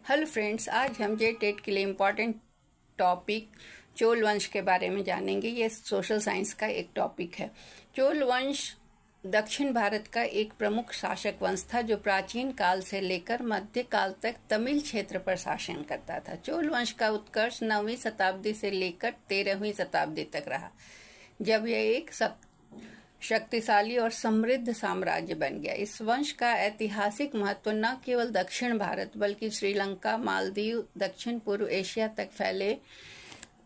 Hello friends, आज हम जे TET के लिए इम्पॉर्टेंट टॉपिक चोल वंश के बारे में जानेंगे। ये सोशल साइंस का एक टॉपिक है। चोल वंश दक्षिण भारत का एक प्रमुख शासक वंश था जो प्राचीन काल से लेकर मध्य काल तक तमिल क्षेत्र पर शासन करता था। चोल वंश का उत्कर्ष 9वीं शताब्दी से लेकर 13वीं शताब्दी तक रहा, जब यह एक शक्तिशाली और समृद्ध साम्राज्य बन गया। इस वंश का ऐतिहासिक महत्व न केवल दक्षिण भारत बल्कि श्रीलंका, मालदीव, दक्षिण पूर्व एशिया तक फैले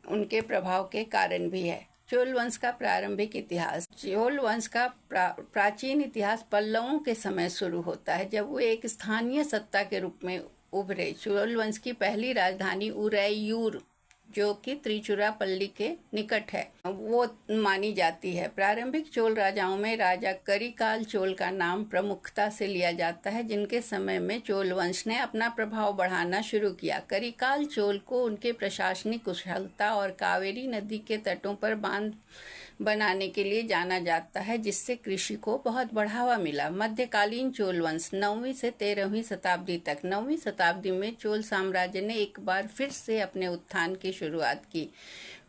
उनके प्रभाव के कारण भी है। चोल वंश का प्रारंभिक इतिहास। चोल वंश का प्राचीन इतिहास पल्लवों के समय शुरू होता है, जब वो एक स्थानीय सत्ता के रूप में उभरे। चोल वंश की पहली राजधानी उरैयूर, जो कि त्रिचुरापल्ली के निकट है, वो मानी जाती है। प्रारंभिक चोल राजाओं में राजा करिकाल चोल का नाम प्रमुखता से लिया जाता है, जिनके समय में चोल वंश ने अपना प्रभाव बढ़ाना शुरू किया। करिकाल चोल को उनके प्रशासनिक कुशलता और कावेरी नदी के तटों पर बांध बनाने के लिए जाना जाता है, जिससे कृषि को बहुत बढ़ावा मिला। मध्यकालीन चोल वंश 9वीं से 13वीं शताब्दी तक। 9वीं शताब्दी में चोल साम्राज्य ने एक बार फिर से अपने उत्थान की शुरुआत की,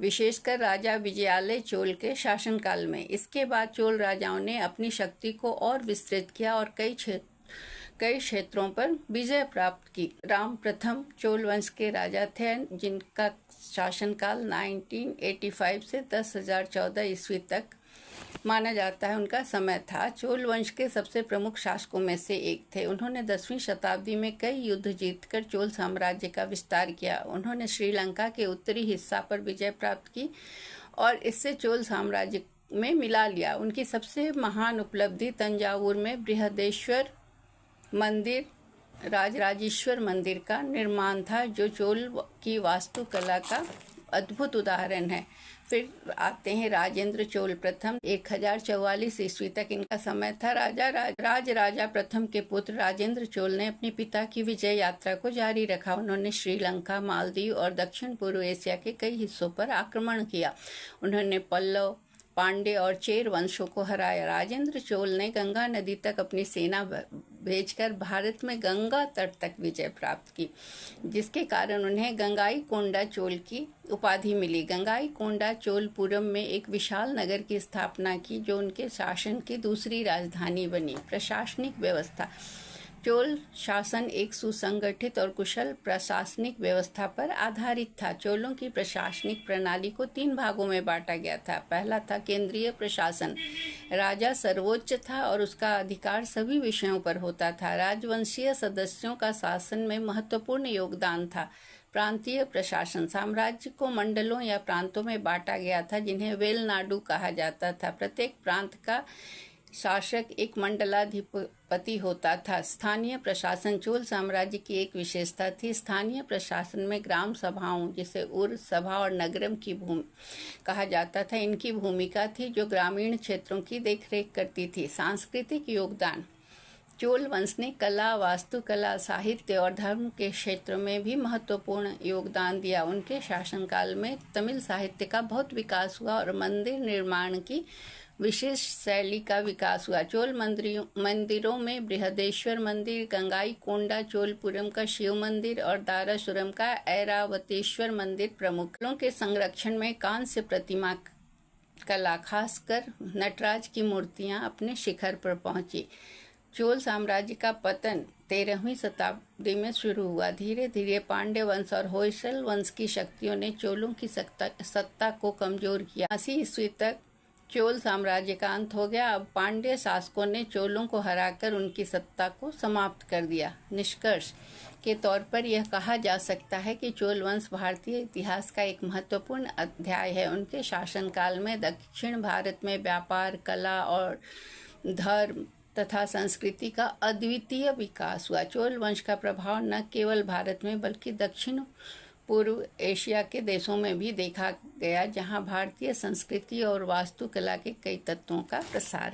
विशेषकर राजा विजयालय चोल के शासनकाल में। इसके बाद चोल राजाओं ने अपनी शक्ति को और विस्तृत किया और कई क्षेत्रों पर विजय प्राप्त की। राम प्रथम चोल वंश के राजा थे, जिनका शासनकाल 1985 से 10,014 ईस्वी तक माना जाता है उनका समय था। चोल वंश के सबसे प्रमुख शासकों में से एक थे। उन्होंने 10वीं शताब्दी में कई युद्ध जीतकर चोल साम्राज्य का विस्तार किया। उन्होंने श्रीलंका के उत्तरी हिस्सा पर विजय प्राप्त की और इससे चोल साम्राज्य में मिला लिया। उनकी सबसे महान उपलब्धि तंजावुर में बृहदेश्वर मंदिर, राजराजेश्वर मंदिर का निर्माण था, जो चोल की वास्तुकला का अद्भुत उदाहरण है। फिर आते हैं राजेंद्र चोल प्रथम। 1044 ईस्वी तक इनका समय था। राजा प्रथम के पुत्र राजेंद्र चोल ने अपने पिता की विजय यात्रा को जारी रखा। उन्होंने श्रीलंका, मालदीव और दक्षिण पूर्व एशिया के कई हिस्सों पर आक्रमण किया। उन्होंने पल्लव, पांडे और चेर वंशों को हराया। राजेंद्र चोल ने गंगा नदी तक अपनी सेना भेजकर भारत में गंगा तट तक विजय प्राप्त की, जिसके कारण उन्हें गंगाईकोंडा चोल की उपाधि मिली। गंगाईकोंडा चोलपुरम में एक विशाल नगर की स्थापना की, जो उनके शासन की दूसरी राजधानी बनी। प्रशासनिक व्यवस्था। चोल शासन एक सुसंगठित और कुशल प्रशासनिक व्यवस्था पर आधारित था। चोलों की प्रशासनिक प्रणाली को 3 भागों में बांटा गया था। पहला था केंद्रीय प्रशासन। राजा सर्वोच्च था और उसका अधिकार सभी विषयों पर होता था। राजवंशीय सदस्यों का शासन में महत्वपूर्ण योगदान था। प्रांतीय प्रशासन। साम्राज्य को मंडलों या प्रांतों में बांटा गया था, जिन्हें वेलनाडु कहा जाता था। प्रत्येक प्रांत का शासक एक मंडलाधिपति होता था। स्थानीय प्रशासन। चोल साम्राज्य की एक विशेषता थी। स्थानीय प्रशासन में ग्राम सभाओं, जिसे उर सभा और नगरम की कहा जाता था, इनकी भूमिका थी, जो ग्रामीण क्षेत्रों की देखरेख करती थी। सांस्कृतिक योगदान। चोल वंश ने कला, वास्तुकला, साहित्य और धर्म के क्षेत्र में भी महत्वपूर्ण योगदान दिया। उनके शासनकाल में तमिल साहित्य का बहुत विकास हुआ और मंदिर निर्माण की विशेष शैली का विकास हुआ। चोल मंदिरों में बृहदेश्वर मंदिर, गंगाईकोंडा चोलपुरम का शिव मंदिर और दारासुरम का ऐरावतेश्वर मंदिर प्रमुख। चोलों के संरक्षण में कांस्य प्रतिमा कला, खासकर नटराज की मूर्तियां अपने शिखर पर पहुंची। चोल साम्राज्य का पतन 13वीं शताब्दी में शुरू हुआ। धीरे धीरे पांड्य वंश और होयसल वंश की शक्तियों ने चोलों की सत्ता को कमजोर किया। 80 ईस्वी तक चोल साम्राज्य का अंत हो गया। अब पांड्य शासकों ने चोलों को हराकर उनकी सत्ता को समाप्त कर दिया। निष्कर्ष के तौर पर यह कहा जा सकता है कि चोल वंश भारतीय इतिहास का एक महत्वपूर्ण अध्याय है। उनके शासनकाल में दक्षिण भारत में व्यापार, कला और धर्म तथा संस्कृति का अद्वितीय विकास हुआ। चोल वंश का प्रभाव न केवल भारत में बल्कि दक्षिण पूर्व एशिया के देशों में भी देखा गया, जहां भारतीय संस्कृति और वास्तुकला के कई तत्वों का प्रसार